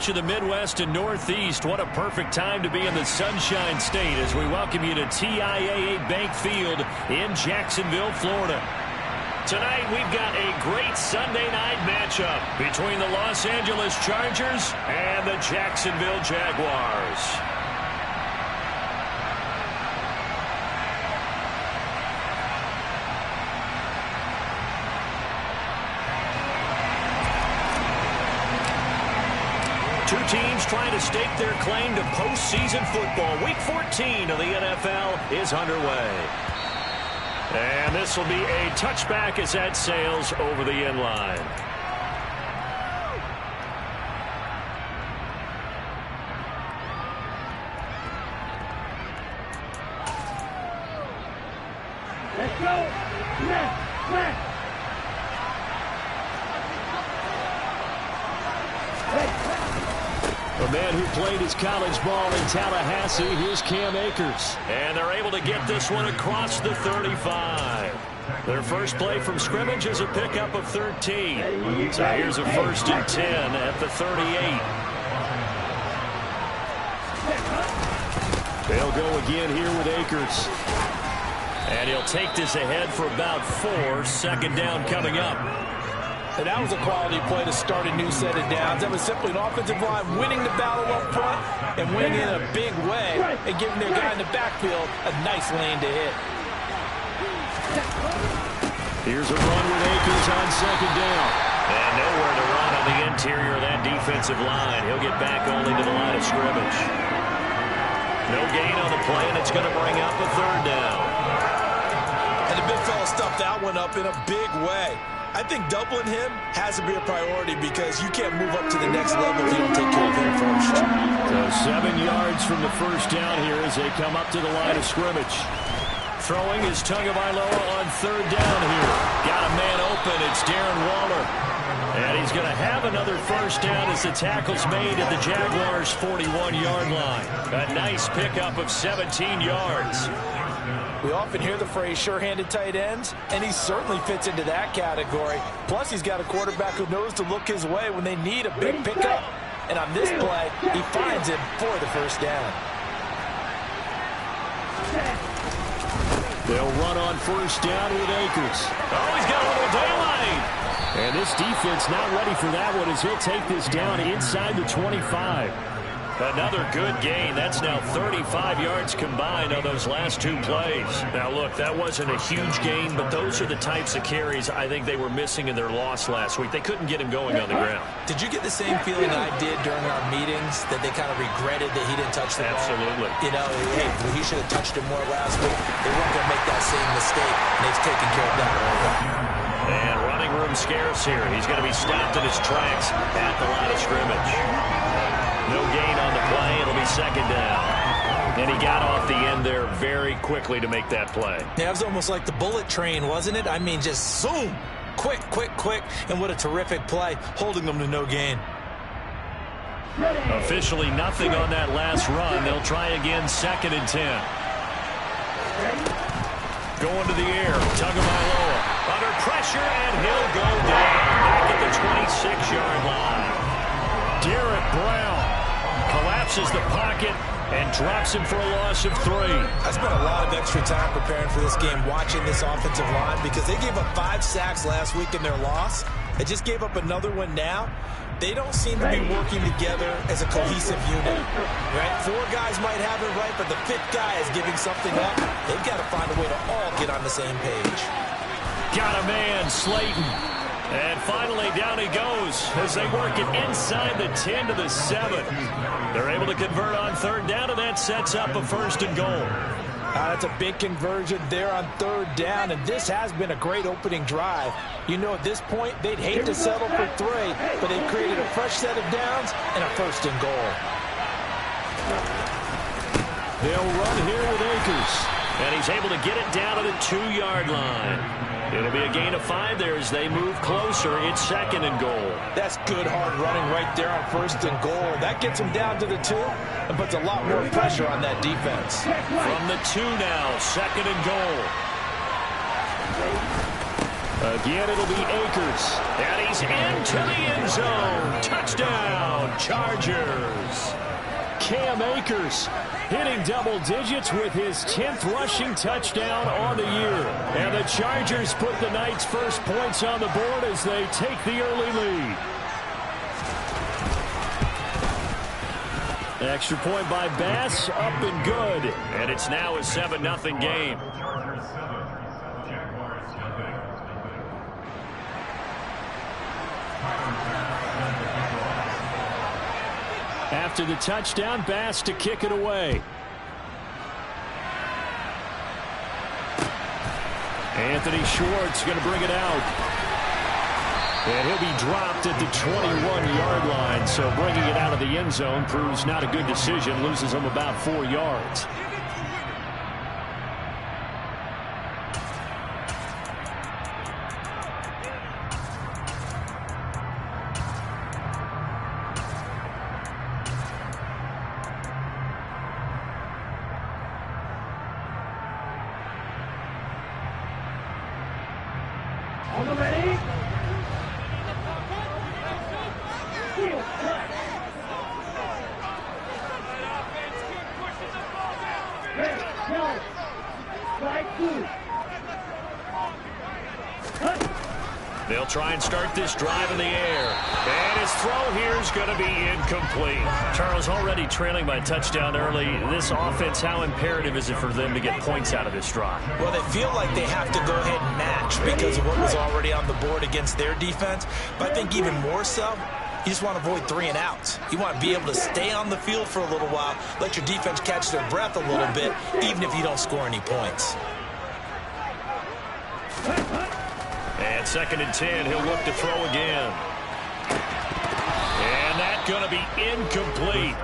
To the Midwest and Northeast, what a perfect time to be in the Sunshine State as we welcome you to TIAA Bank Field in Jacksonville, Florida. Tonight, we've got a great Sunday night matchup between the Los Angeles Chargers and the Jacksonville Jaguars. Two teams trying to stake their claim to postseason football. Week 14 of the NFL is underway. And this will be a touchback as that sails over the end line. Let's go. Smash. A man who played his college ball in Tallahassee, here's Cam Akers. And they're able to get this one across the 35. Their first play from scrimmage is a pickup of 13. So here's a 1st and 10 at the 38. They'll go again here with Akers. And he'll take this ahead for about 4. 2nd down coming up. And that was a quality play to start a new set of downs. That was simply an offensive line winning the battle up front and winning in a big way and giving their guy in the backfield a nice lane to hit. Here's a run with Akers on 2nd down. And nowhere to run on the interior of that defensive line. He'll get back only to the line of scrimmage. No gain on the play, and it's going to bring up a 3rd down. And the big fella stuffed that one up in a big way. I think doubling him has to be a priority because you can't move up to the next level if you don't take care of him first. So 7 yards from the 1st down here as they come up to the line of scrimmage. Throwing is Tagovailoa on 3rd down here. Got a man open. It's Darren Waller. And he's going to have another 1st down as the tackle's made at the Jaguars' 41-yard line. A nice pickup of 17 yards. We often hear the phrase sure-handed tight ends, and he certainly fits into that category. Plus, he's got a quarterback who knows to look his way when they need a big pickup. And on this play, he finds him for the 1st down. They'll run on 1st down with Akers. Oh, he's got a little daylight. And this defense not ready for that one as he'll take this down inside the 25. Another good gain. That's now 35 yards combined on those last 2 plays. Now, look, that wasn't a huge gain, but those are the types of carries I think they were missing in their loss last week. They couldn't get him going on the ground. Did you get the same feeling I did during our meetings, that they kind of regretted that he didn't touch the ball? Absolutely. You know, hey, he should have touched him more last week. They weren't going to make that same mistake, and they've taken care of that already. And running room scarce here. He's going to be stopped in his tracks at the line of scrimmage. No gain on the play. It'll be 2nd down. And he got off the end there very quickly to make that play. Yeah, it was almost like the bullet train, wasn't it? I mean, just zoom. Quick. And what a terrific play, holding them to no gain. Officially nothing on that last run. They'll try again 2nd and 10. Going to the air. Tagovailoa under pressure, and he'll go down back at the 26-yard line. Derek Brown collapses the pocket and drops him for a loss of 3. I spent a lot of extra time preparing for this game, watching this offensive line, because they gave up 5 sacks last week in their loss. They just gave up another one now. They don't seem to be working together as a cohesive unit. Right? 4 guys might have it right, but the 5th guy is giving something up. They've got to find a way to all get on the same page. Got a man, Slayton. And finally, down he goes as they work it inside the 10 to the 7. They're able to convert on 3rd down, and that sets up a 1st and goal. That's a big conversion there on 3rd down, and this has been a great opening drive. You know, at this point, they'd hate to settle for 3, but they've created a fresh set of downs and a 1st and goal. They'll run here with Akers, and he's able to get it down to the 2-yard line. It'll be a gain of 5 there as they move closer. It's 2nd and goal. That's good hard running right there on 1st and goal. That gets them down to the 2 and puts a lot more pressure on that defense. From the 2 now, 2nd and goal. Again, it'll be Akers. And he's into the end zone. Touchdown, Chargers. Cam Akers hitting double digits with his 10th rushing touchdown on the year. And the Chargers put the night's first points on the board as they take the early lead. Extra point by Bass, up and good. And it's now a 7-0 game. After the touchdown, Bass to kick it away. Anthony Schwartz going to bring it out. And he'll be dropped at the 21-yard line. So bringing it out of the end zone proves not a good decision. Loses him about 4 yards. On the ready? They'll try and start this drive in the air. And his throw here is going to be incomplete. Charles, already trailing by touchdown early. This offense, how imperative is it for them to get points out of this drive? Well, they feel like they have to go ahead and match because of what was already on the board against their defense. But I think even more so, you just want to avoid 3 and outs. You want to be able to stay on the field for a little while, let your defense catch their breath a little bit, even if you don't score any points. And 2nd and 10, he'll look to throw again. And that's going to be incomplete.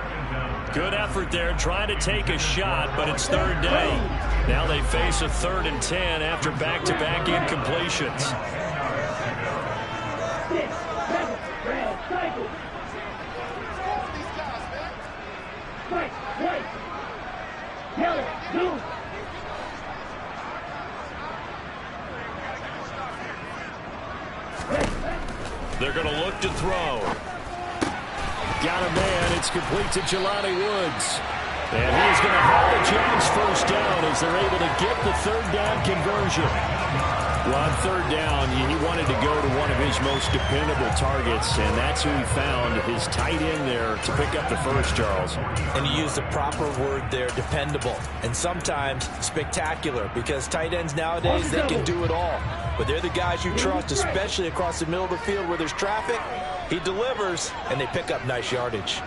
Good effort there, trying to take a shot, but it's 3rd down. Now they face a 3rd and 10 after back-to-back incompletions. They're going to look to throw. Got a man. It's complete to Jelani Woods. And he's going to haul the Jags first down as they're able to get the 3rd down conversion. Well, on 3rd down, he wanted to go to one of his most dependable targets, and that's who he found, his tight end there, to pick up the first, Charles. And you use the proper word there, dependable, and sometimes spectacular, because tight ends nowadays, they can do it all. But they're the guys you trust, especially across the middle of the field where there's traffic. He delivers, and they pick up nice yardage.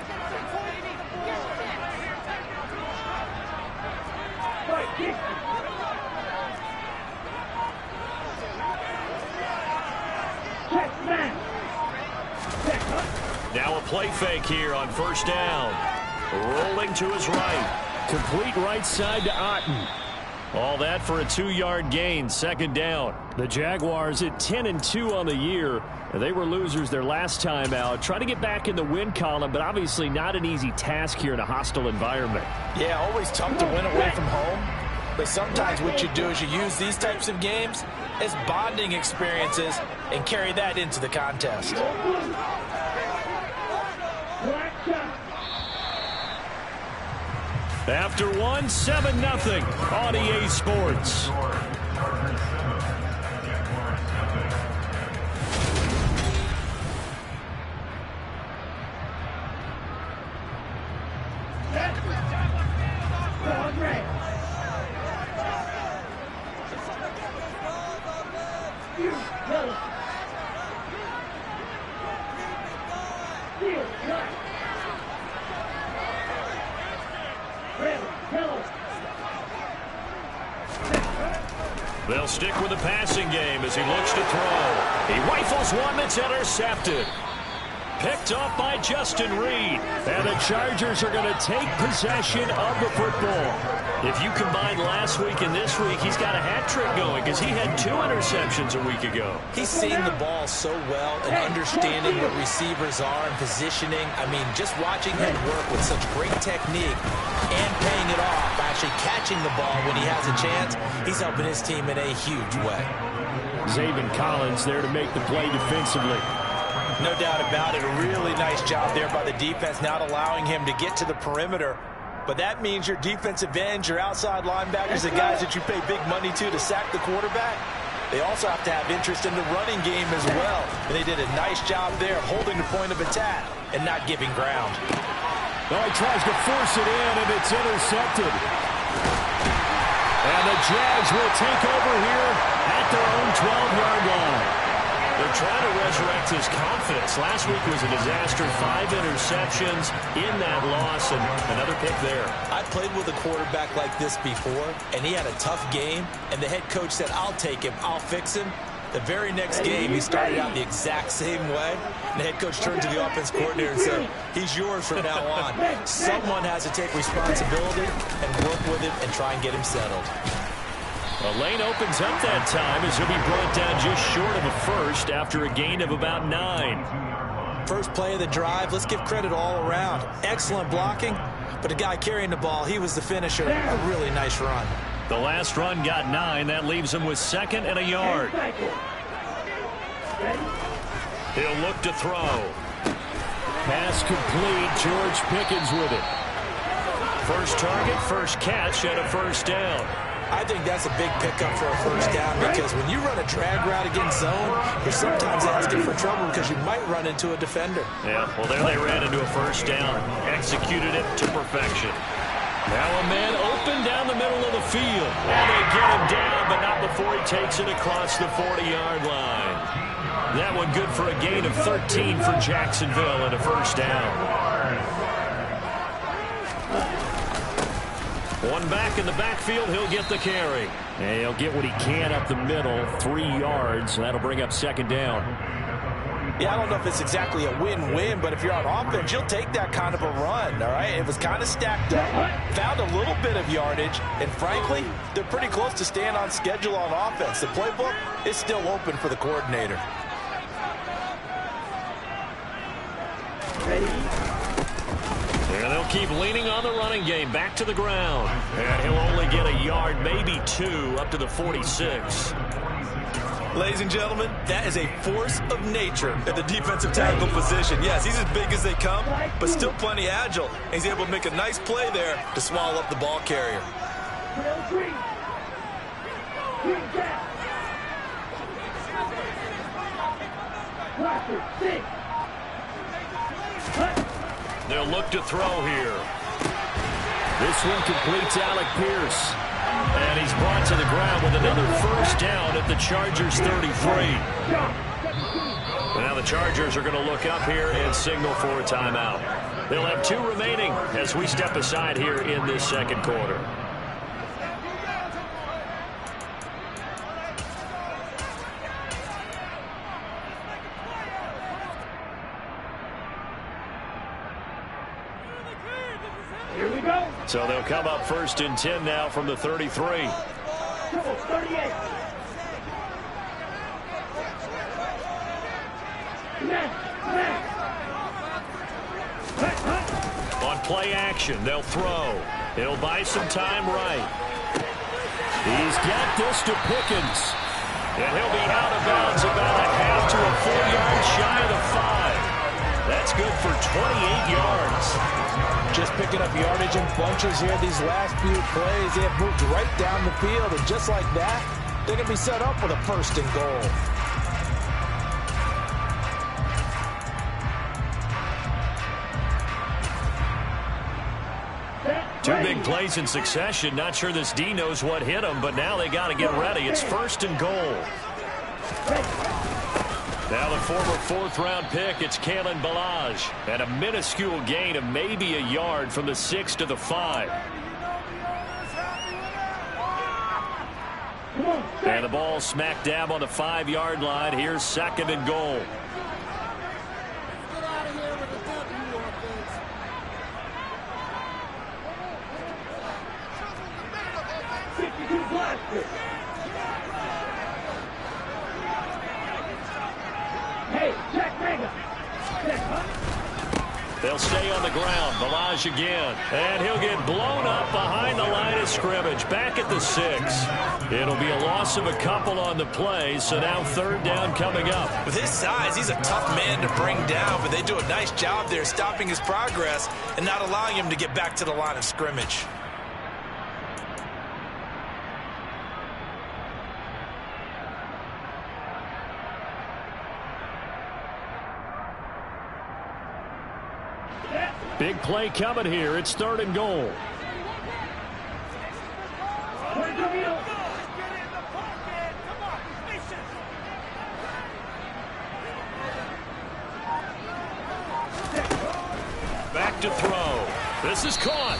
Now a play fake here on 1st down. Rolling to his right. Complete right side to Otten. All that for a 2-yard gain, 2nd down. The Jaguars at 10-2 on the year. They were losers their last time out. Trying to get back in the win column, but obviously not an easy task here in a hostile environment. Yeah, always tough to win away from home. But sometimes what you do is you use these types of games as bonding experiences and carry that into the contest. After one, 7-0 on EA Sports. They'll stick with the passing game as he looks to throw. He rifles one that's intercepted. Picked off by Justin Reed. And the Chargers are going to take possession of the football. If you combine last week and this week, he's got a hat trick going because he had 2 interceptions a week ago. He's seeing the ball so well and understanding what receivers are and positioning. I mean, just watching him work with such great technique and paying it off, actually catching the ball when he has a chance, he's helping his team in a huge way. Zaven Collins there to make the play defensively. No doubt about it. A really nice job there by the defense, not allowing him to get to the perimeter. But that means your defensive ends, your outside linebackers, the guys that you pay big money to sack the quarterback, they also have to have interest in the running game as well. And they did a nice job there holding the point of attack and not giving ground. Oh, he tries to force it in, and it's intercepted. And the Jags will take over here at their own 12-yard line. They're trying to resurrect his confidence. Last week was a disaster. 5 interceptions in that loss, and another pick there. I played with a quarterback like this before, and he had a tough game, and the head coach said, I'll take him, I'll fix him. The very next game, he started out the exact same way. And the head coach turned to the offense coordinator and said, he's yours from now on. Someone has to take responsibility and work with him and try and get him settled. A lane opens up that time as he'll be brought down just short of a first after a gain of about 9. First play of the drive, let's give credit all around. Excellent blocking, but the guy carrying the ball, he was the finisher. A really nice run. The last run got 9. That leaves him with 2nd and a yard. He'll look to throw. Pass complete. George Pickens with it. First target, first catch, and a first down. I think that's a big pickup for a first down because when you run a drag route against zone, you're sometimes asking for trouble because you might run into a defender. Yeah, well, there they ran into a first down. Executed it to perfection. Now a man open down the middle of the field. And they get him down, but not before he takes it across the 40-yard line. That one good for a gain of 13 for Jacksonville and a first down. One back in the backfield, he'll get the carry. And he'll get what he can up the middle, 3 yards. That'll bring up 2nd down. Yeah, I don't know if it's exactly a win-win, but if you're on offense, you'll take that kind of a run, all right? It was kind of stacked up, found a little bit of yardage, and frankly, they're pretty close to staying on schedule on offense. The playbook is still open for the coordinator. And they'll keep leaning on the running game. Back to the ground. And he'll only get a yard, maybe 2, up to the 46. Ladies and gentlemen, that is a force of nature at the defensive tackle position. Yes, he's as big as they come, but still plenty agile. And he's able to make a nice play there to swallow up the ball carrier. They'll look to throw here. This one completes Alec Pierce. And he's brought to the ground with another first down at the Chargers 33. Now the Chargers are going to look up here and signal for a timeout. They'll have 2 remaining as we step aside here in this second quarter. Here we go. So they'll come up 1st and 10 now from the 33. 38. On play action, they'll throw. He'll buy some time right. He's got this to Pickens. And he'll be out of bounds about a half to a 4 yards shy of the 5. That's good for 28 yards. Just picking up yardage in bunches here these last few plays. They have moved right down the field, and just like that, they're going to be set up with a 1st and goal. Two big plays in succession. Not sure this D knows what hit him, but now they got to get ready. It's 1st and goal. Now the former 4th-round pick, it's Kalen Ballage. And a minuscule gain of maybe a yard from the 6 to the 5. And the ball smack dab on the 5-yard line. Here's 2nd and goal. They'll stay on the ground. Ballage again. And he'll get blown up behind the line of scrimmage. Back at the 6. It'll be a loss of a couple on the play, so now 3rd down coming up. With his size, he's a tough man to bring down, but they do a nice job there stopping his progress and not allowing him to get back to the line of scrimmage. Big play coming here. It's 3rd and goal. Back to throw. This is caught.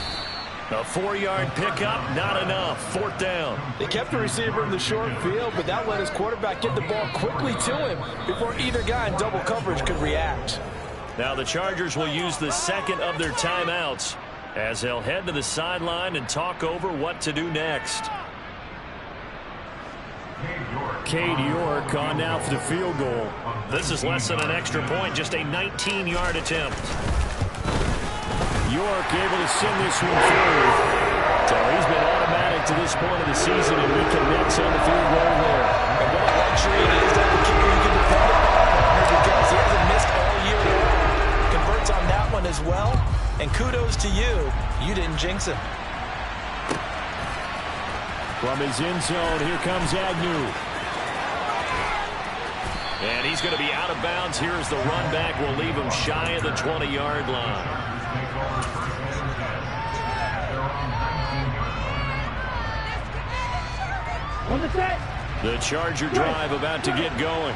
A 4-yard pickup, not enough. 4th down. They kept the receiver in the short field, but that let his quarterback get the ball quickly to him before either guy in double coverage could react. Now the Chargers will use the 2nd of their timeouts as they'll head to the sideline and talk over what to do next. Cade York on now for the field goal. This is less than an extra point, just a 19-yard attempt. York able to send this one through. So he's been automatic to this point of the season, and he connects on the field goal there. And what a luxury it is that the kicker you can depend upon, because he hasn't missed all year long. Converts on that one as well, and kudos to you. You didn't jinx him. From his end zone, here comes Agnew. And he's going to be out of bounds. Here's the run back. Will leave him shy of the 20-yard line. The Charger drive about to get going.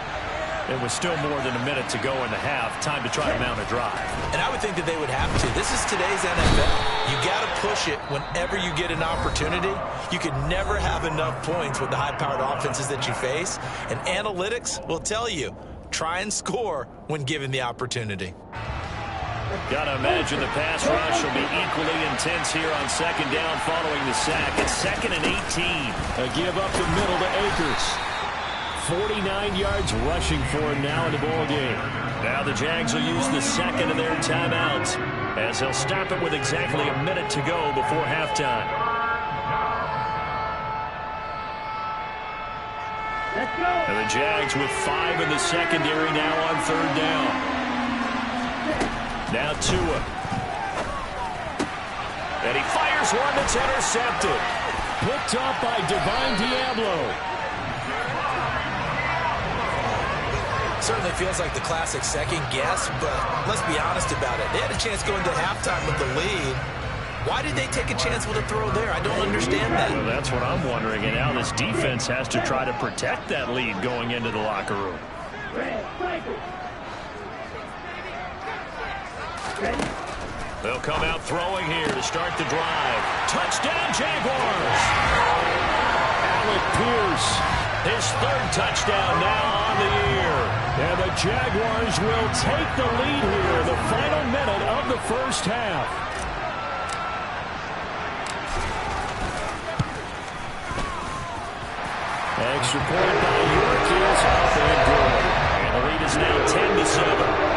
It was still more than a minute to go in the half. Time to try to mount a drive. And I would think that they would have to. This is today's NFL. You got to push it whenever you get an opportunity. You could never have enough points with the high-powered offenses that you face. And analytics will tell you, try and score when given the opportunity. Got to imagine the pass rush will be equally intense here on 2nd down following the sack. It's 2nd and 18. A give up the middle to Akers. 49 yards rushing for him now in the ball game. Now the Jags will use the 2nd of their timeouts as they'll stop it with exactly a minute to go before halftime. Let's go. And the Jags with 5 in the secondary now on 3rd down. Now Tua. And he fires one that's intercepted. Picked up by Divine Diablo. Certainly feels like the classic second guess, but let's be honest about it. They had a chance going to halftime with the lead. Why did they take a chance with a throw there? I don't understand that. Well, that's what I'm wondering. And now this defense has to try to protect that lead going into the locker room. They'll come out throwing here to start the drive. Touchdown, Jaguars! Alec Pierce, his 3rd touchdown now on the year. And the Jaguars will take the lead here, the final minute of the 1st half. Extra point by York is up and good. And the lead is now 10-7.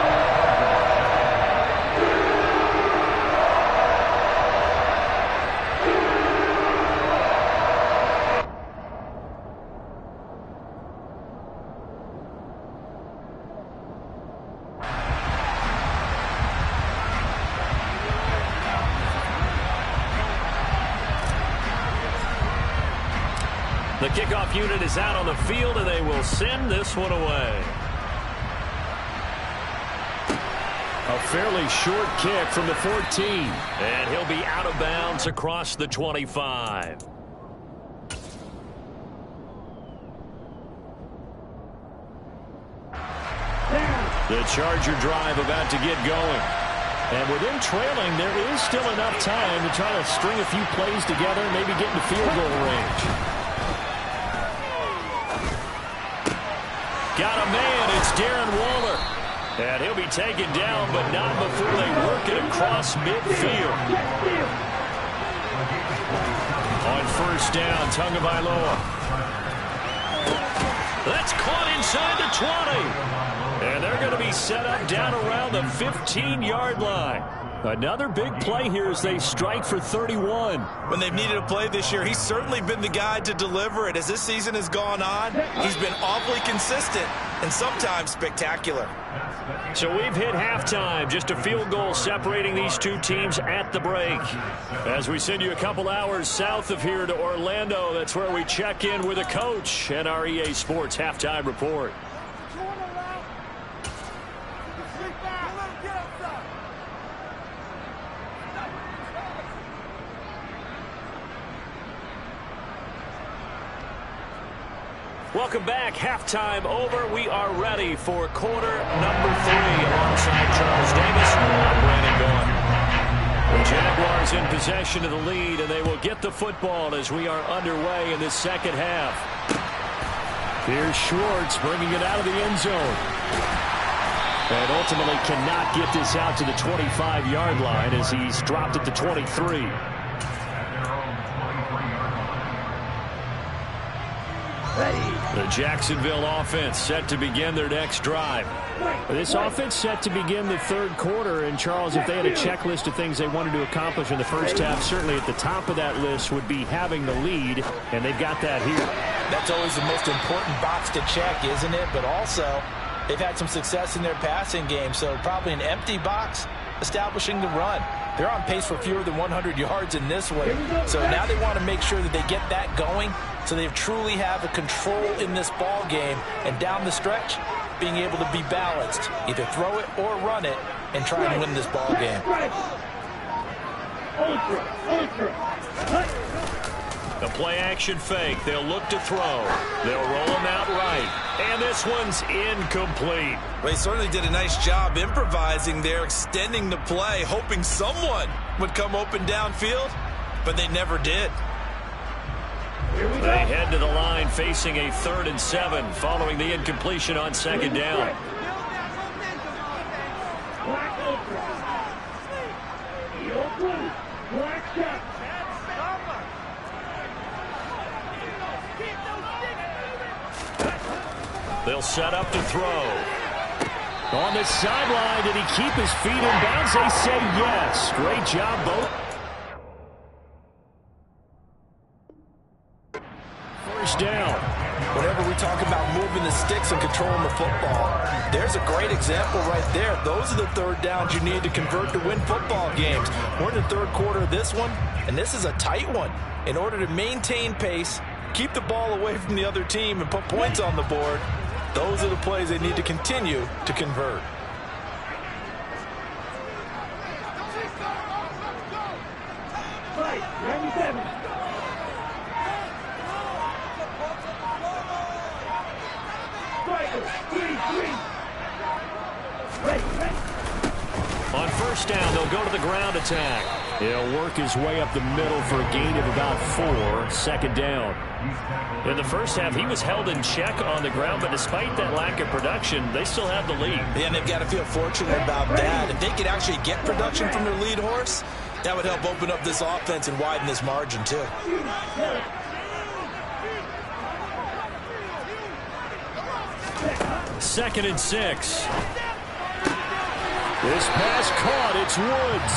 The kickoff unit is out on the field, and they will send this one away. A fairly short kick from the 14. And he'll be out of bounds across the 25. The Charger drive about to get going. And with them trailing, there is still enough time to try to string a few plays together and maybe get into field goal range. Got a man, it's Darren Waller. And he'll be taken down, but not before they work it across midfield. On 1st down, Tagovailoa. That's caught inside the 20. And they're going to be set up down around the 15-yard line. Another big play here as they strike for 31. When they've needed a play this year, he's certainly been the guy to deliver it. As this season has gone on, he's been awfully consistent and sometimes spectacular. So we've hit halftime. Just a field goal separating these two teams at the break. As we send you a couple hours south of here to Orlando, that's where we check in with a coach and our EA Sports halftime report. Welcome back. Halftime over. We are ready for quarter number 3. Alongside Charles Davis, I'm Brandon Gaudin. The Jaguars in possession of the lead, and they will get the football as we are underway in this second half. Here's Schwartz bringing it out of the end zone. And ultimately cannot get this out to the 25-yard line as he's dropped at the 23. The Jacksonville offense set to begin their next drive. This offense set to begin the third quarter. And, Charles, if they had a checklist of things they wanted to accomplish in the first half, certainly at the top of that list would be having the lead, and they've got that here. That's always the most important box to check, isn't it? But also, they've had some success in their passing game, so probably an empty box establishing the run. They're on pace for fewer than 100 yards in this one. So now they want to make sure that they get that going so they truly have a control in this ball game. And down the stretch, being able to be balanced. Either throw it or run it and try and win this ball game. The play action fake. They'll look to throw. They'll roll him out right. And this one's incomplete. Well, he certainly did a nice job improvising there, extending the play, hoping someone would come open downfield, but they never did. They head to the line facing a 3rd and 7 following the incompletion on second down. They'll set up to throw. On the sideline, did he keep his feet in bounds? They say yes. Great job, both. First down. Whenever we talk about moving the sticks and controlling the football, there's a great example right there. Those are the third downs you need to convert to win football games. We're in the third quarter of this one, and this is a tight one. In order to maintain pace, keep the ball away from the other team, and put points on the board, those are the plays they need to continue to convert. On first down, they'll go to the ground attack. He'll work his way up the middle for a gain of about 4. Second down. In the first half, he was held in check on the ground, but despite that lack of production, they still have the lead. Yeah, and they've got to feel fortunate about that. If they could actually get production from their lead horse, that would help open up this offense and widen this margin, too. Second and 6. This pass caught. It's Woods.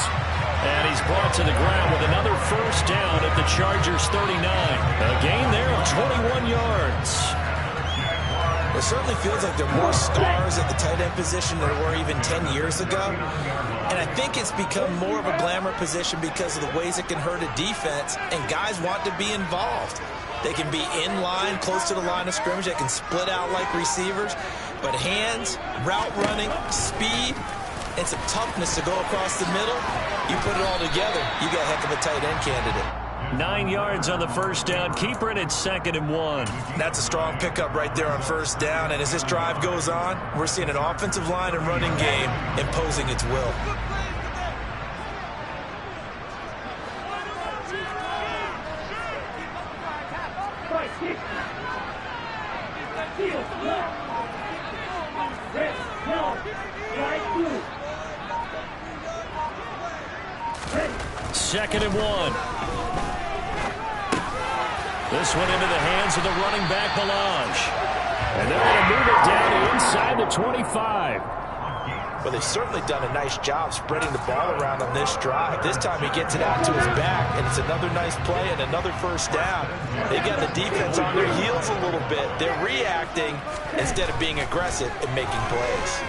And he's brought to the ground with another first down at the Chargers' 39. A gain there of 21 yards. It certainly feels like there are more stars at the tight end position than there were even 10 years ago. And I think it's become more of a glamour position because of the ways it can hurt a defense, and guys want to be involved. They can be in line, close to the line of scrimmage. They can split out like receivers. But hands, route running, speed, and some toughness to go across the middle, you put it all together, you got a heck of a tight end candidate. 9 yards on the first down. Keeper it at 2nd and 1. That's a strong pickup right there on first down. And as this drive goes on, we're seeing an offensive line and running game imposing its will. Second and 1. This one into the hands of the running back, Ballage. And they're going to move it down to inside the 25. Well, they've certainly done a nice job spreading the ball around on this drive. This time he gets it out to his back, and it's another nice play and another first down. They got the defense on their heels a little bit. They're reacting instead of being aggressive and making plays.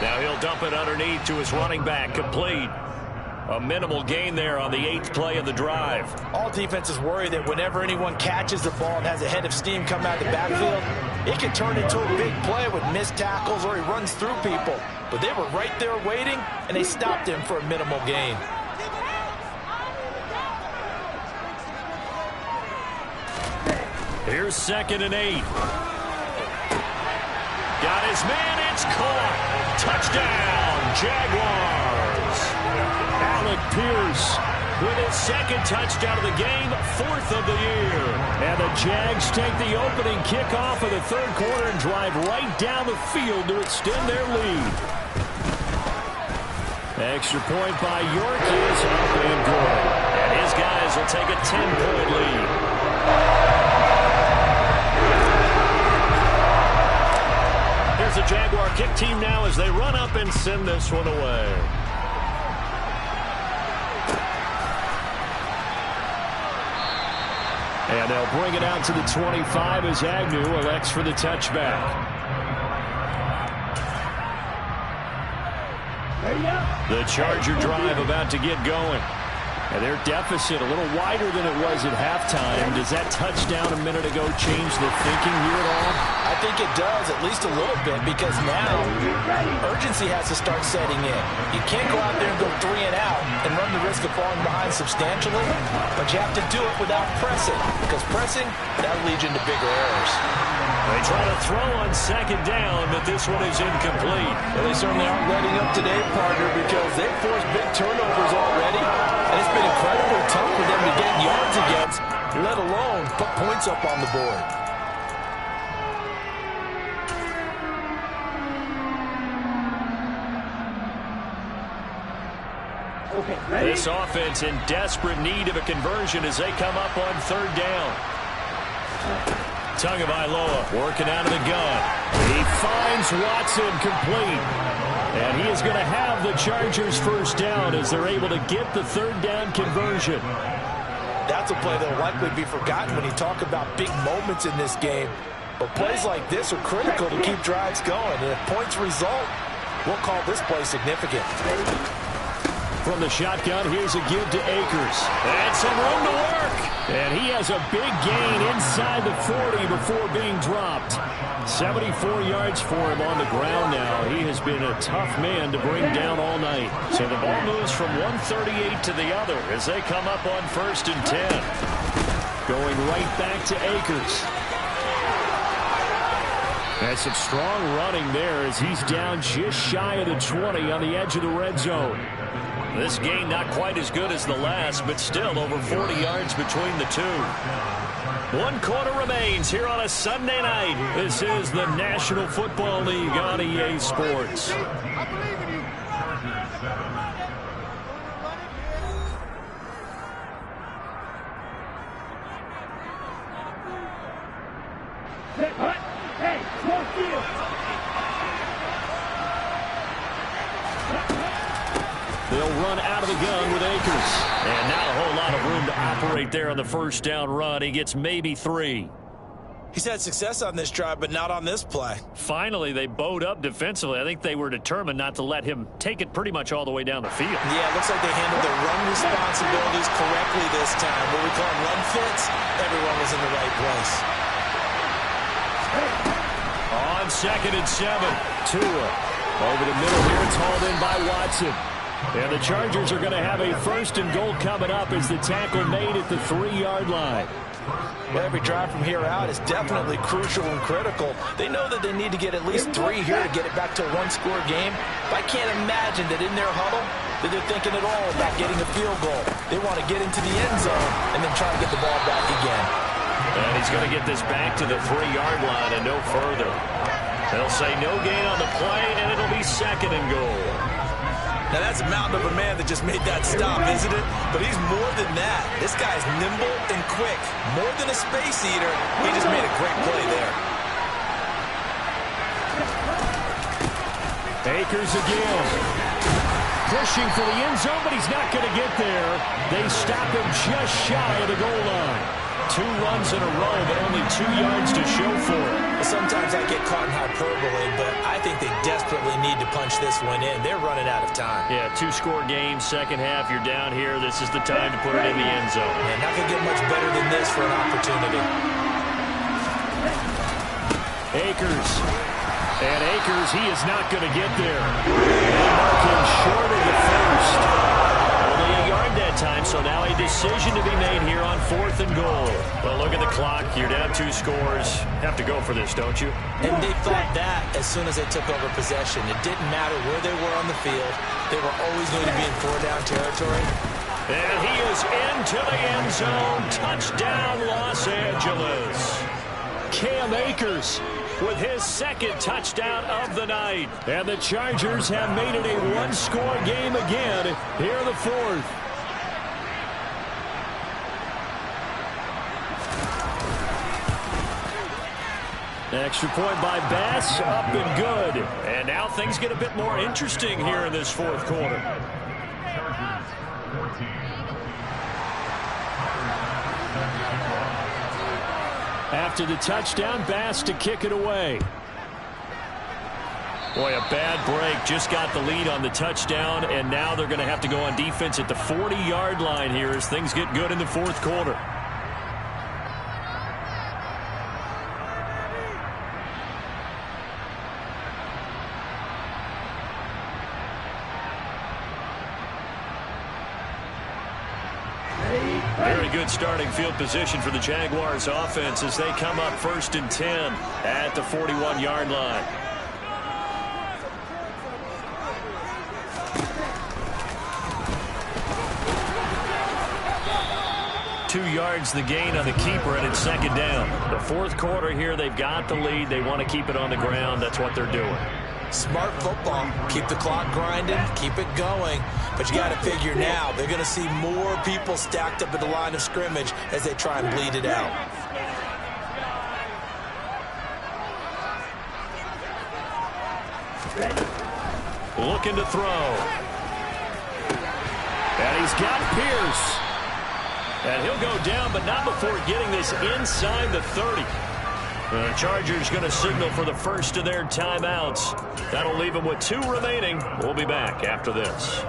Now he'll dump it underneath to his running back, complete. A minimal gain there on the 8th play of the drive. All defenses worry that whenever anyone catches the ball and has a head of steam come out of the backfield, it can turn into a big play with missed tackles or he runs through people. But they were right there waiting, and they stopped him for a minimal gain. Here's 2nd and 8. Got his man, it's caught. Touchdown, Jaguars. Alec Pierce with his 2nd touchdown of the game, 4th of the year. And the Jags take the opening kickoff of the 3rd quarter and drive right down the field to extend their lead. Extra point by York is up and good. And his guys will take a 10-point lead. Here's the Jaguar kick team now as they run up and send this one away. And they'll bring it out to the 25 as Agnew elects for the touchback. The Charger drive about to get going. And their deficit a little wider than it was at halftime. Does that touchdown a minute ago change the thinking here at all? I think it does, at least a little bit, because now urgency has to start setting in. You can't go out there and go 3 and out and run the risk of falling behind substantially, but you have to do it without pressing, because pressing, that'll lead you into bigger errors. They try to throw on 2nd down, but this one is incomplete. Well, they certainly aren't letting up today, partner, because they've forced big turnovers already, and it's been incredibly tough for them to get yards against, let alone put points up on the board. This offense in desperate need of a conversion as they come up on 3rd down. Tagovailoa working out of the gun. He finds Watson complete. And he is going to have the Chargers first down as they're able to get the 3rd down conversion. That's a play that will likely be forgotten when you talk about big moments in this game. But plays like this are critical to keep drives going. And if points result, we'll call this play significant. From the shotgun, here's a give to Akers. And some room to work. And he has a big gain inside the 40 before being dropped. 74 yards for him on the ground now. He has been a tough man to bring down all night. So the ball moves from 138 to the other as they come up on 1st and 10. Going right back to Akers. That's some strong running there as he's down just shy of the 20 on the edge of the red zone. This gain not quite as good as the last, but still over 40 yards between the two. 1 quarter remains here on a Sunday night. This is the National Football League on EA Sports. Hey, slow field. They'll run out of the gun with Akers. And not a whole lot of room to operate there on the 1st down run. He gets maybe 3. He's had success on this drive, but not on this play. Finally, they bowed up defensively. I think they were determined not to let him take it pretty much all the way down the field. Yeah, it looks like they handled their run responsibilities correctly this time. What we call run fits, everyone was in the right place. On 2nd and 7, Tua over the middle here. It's hauled in by Watson. And the Chargers are going to have a 1st and goal coming up as the tackle made at the 3-yard line. Well, every drive from here out is definitely crucial and critical. They know that they need to get at least 3 here to get it back to a 1-score game. But I can't imagine that in their huddle that they're thinking at all about getting a field goal. They want to get into the end zone and then try to get the ball back again. And he's going to get this back to the 3-yard line and no further. They'll say no gain on the play, and it'll be 2nd and goal. Now, that's a mountain of a man that just made that stop, isn't it? But he's more than that. This guy's nimble and quick. More than a space eater, he just made a great play there. Akers again. Pushing for the end zone, but he's not going to get there. They stop him just shy of the goal line. 2 runs in a row, but only 2 yards to show for it. Sometimes I get caught in hyperbole, but I think they desperately need to punch this one in. They're running out of time. Yeah, 2-score game, second half, you're down here. This is the time to put it in the end zone. And not going to get much better than this for an opportunity. Akers. And Akers, he is not going to get there. They mark him short of the first. Only a yard that time, so now a decision to be made here on 4th and goal. Well, look at the clock. You're down 2 scores. Have to go for this, don't you? And they thought that as soon as they took over possession. It didn't matter where they were on the field. They were always going to be in 4-down territory. And he is into the end zone. Touchdown, Los Angeles. Cam Akers with his 2nd touchdown of the night. And the Chargers have made it a 1-score game again here in the 4th. Extra point by Bass, up and good. And now things get a bit more interesting here in this 4th quarter. After the touchdown, Bass to kick it away. Boy, a bad break. Just got the lead on the touchdown, and now they're going to have to go on defense at the 40-yard line here as things get good in the 4th quarter. Very good starting field position for the Jaguars offense as they come up 1st and 10 at the 41-yard line. Two yards the gain on the keeper, and it's 2nd down. The 4th quarter here, they've got the lead. They want to keep it on the ground. That's what they're doing. Smart football. Keep the clock grinding. Keep it going. But you got to figure now, they're going to see more people stacked up at the line of scrimmage as they try and bleed it out. Looking to throw. And he's got Pierce. And he'll go down, but not before getting this inside the 30. The Chargers going to signal for the first of their timeouts. That'll leave them with 2 remaining. We'll be back after this.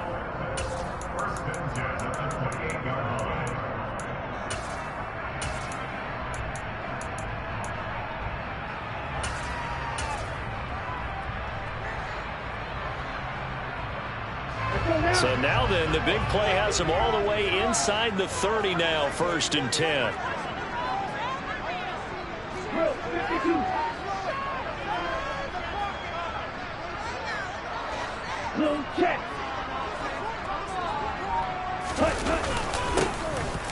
So now then, the big play has them all the way inside the 30 now, 1st and 10.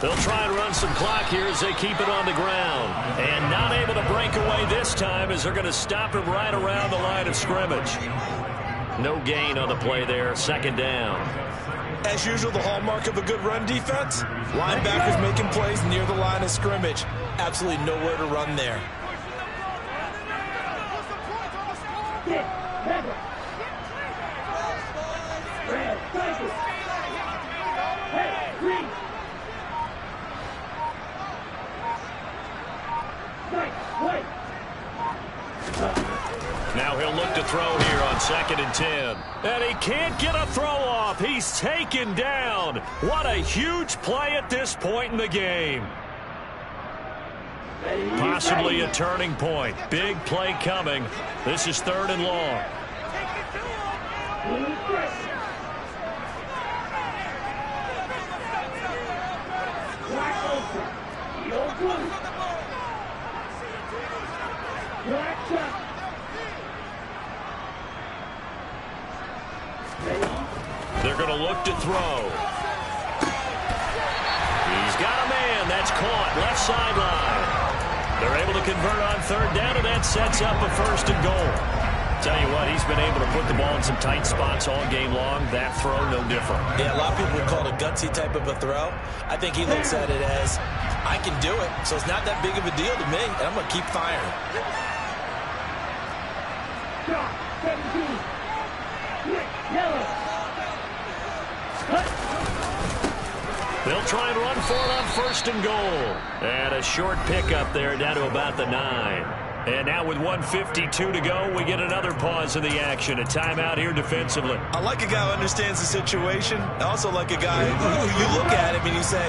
They'll try and run some clock here as they keep it on the ground. And not able to break away this time as they're going to stop him right around the line of scrimmage. No gain on the play there, 2nd down. As usual, the hallmark of a good run defense, linebackers making plays near the line of scrimmage. Absolutely nowhere to run there. Now he'll look to throw here on 2nd and 10. And he can't get a throw off. He's taken down. What a huge play at this point in the game. Possibly a turning point. Big play coming. This is 3rd and long. They're going to look to throw. He's got a man. That's caught. Left sideline. They're able to convert on 3rd down, and that sets up a 1st and goal. Tell you what, he's been able to put the ball in some tight spots all game long. That throw, no different. Yeah, a lot of people would call it a gutsy type of a throw. I think he looks at it as, I can do it, so it's not that big of a deal to me, and I'm going to keep firing. Shot, 17. Yellow. Cut. They'll try and run for it on 1st and goal. And a short pickup there down to about the 9. And now with 1:52 to go, we get another pause in the action. A timeout here defensively. I like a guy who understands the situation. I also like a guy who you look at him and you say,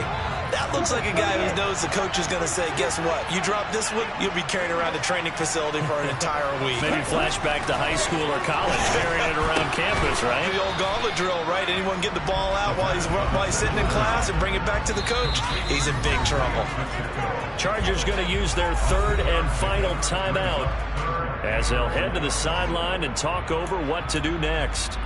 that looks like a guy who knows the coach is going to say, guess what? You drop this one, you'll be carrying around the training facility for an entire week. Maybe flashback to high school or college, carrying it around campus, right? The old gauntlet drill, right? Anyone get the ball out while he's sitting in class and bring it back to the coach? He's in big trouble. Chargers going to use their 3rd and final timeout as they'll head to the sideline and talk over what to do next.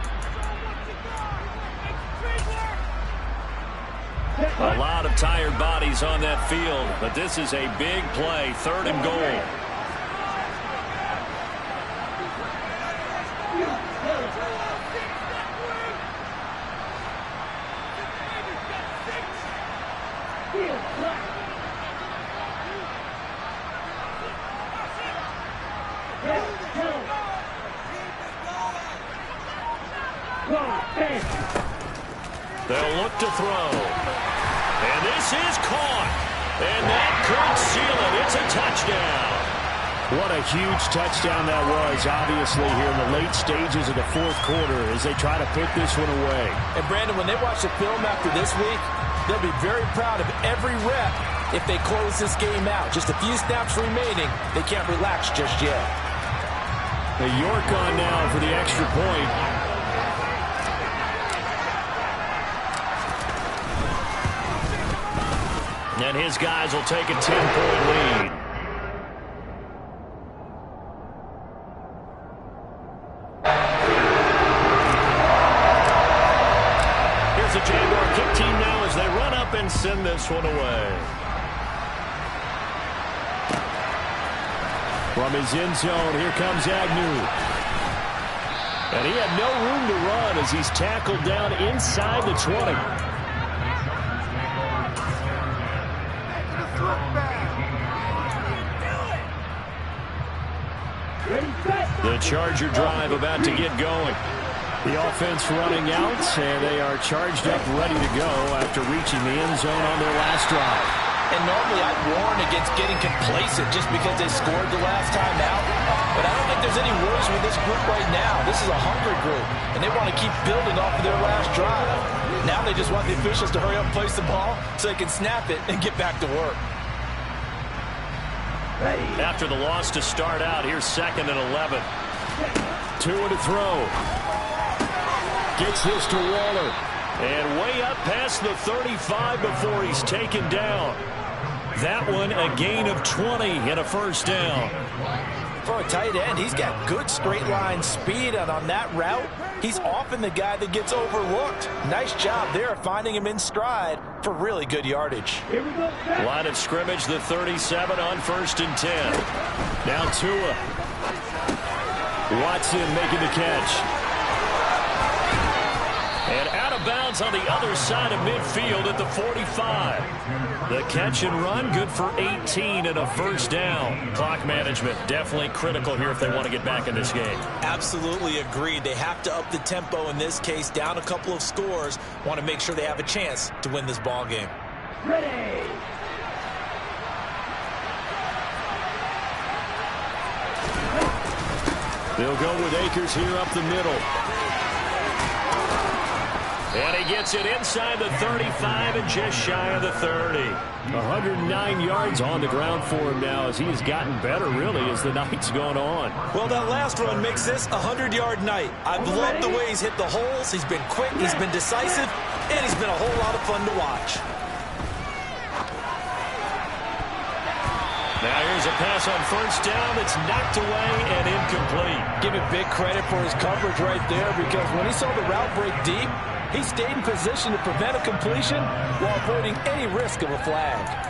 A lot of tired bodies on that field, but this is a big play, 3rd and goal. They'll look to throw. And this is caught. And that could seal it. It's a touchdown. What a huge touchdown that was, obviously, here in the late stages of the 4th quarter as they try to put this one away. And, Brandon, when they watch the film after this week, they'll be very proud of every rep if they close this game out. Just a few snaps remaining. They can't relax just yet. The York on now for the extra point. And his guys will take a 10-point lead. Here's the Jaguar kick team now as they run up and send this one away. From his end zone, here comes Agnew. And he had no room to run as he's tackled down inside the 20. The Charger drive about to get going. The offense running out, and they are charged up, ready to go after reaching the end zone on their last drive. And normally I'd warn against getting complacent just because they scored the last time out. But I don't think there's any worries with this group right now. This is a hungry group, and they want to keep building off of their last drive. Now they just want the officials to hurry up and place the ball so they can snap it and get back to work. After the loss to start out, here's 2nd and 11. 2 to throw. Gets this to Waller. And way up past the 35 before he's taken down. That one a gain of 20 and a 1st down. For a tight end, he's got good straight line speed, and on that route, he's often the guy that gets overlooked. Nice job there finding him in stride for really good yardage. Line of scrimmage, the 37 on 1st and 10. Now Tua. Watson making the catch. And out of bounds on the other side of midfield at the 45. The catch and run, good for 18 and a 1st down. Clock management definitely critical here if they want to get back in this game. Absolutely agreed. They have to up the tempo in this case, down a couple of scores. Want to make sure they have a chance to win this ball game. Ready. They'll go with Akers here up the middle. And he gets it inside the 35 and just shy of the 30. 109 yards on the ground for him now as he's gotten better, really, as the night's gone on. Well, that last run makes this a 100-yard night. I've loved the way he's hit the holes. He's been quick, he's been decisive, and he's been a whole lot of fun to watch. Now here's a pass on 1st down that's knocked away and incomplete. Give him big credit for his coverage right there, because when he saw the route break deep, he stayed in position to prevent a completion while avoiding any risk of a flag.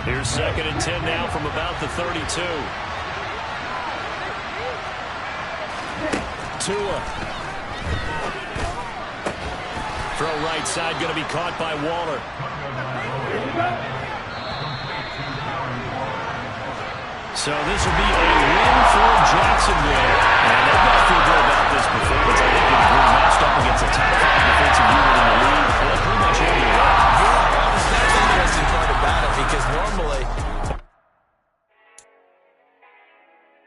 Here's 2nd and 10 now from about the 32. Tua. Throw right side, going to be caught by Waller. So this will be a win for Jacksonville. And they've got to feel good about this performance. I think they've been matched up against a top 5 defensive unit in the league. They're pretty much all the way. Yeah, that was the interesting part about it, because normally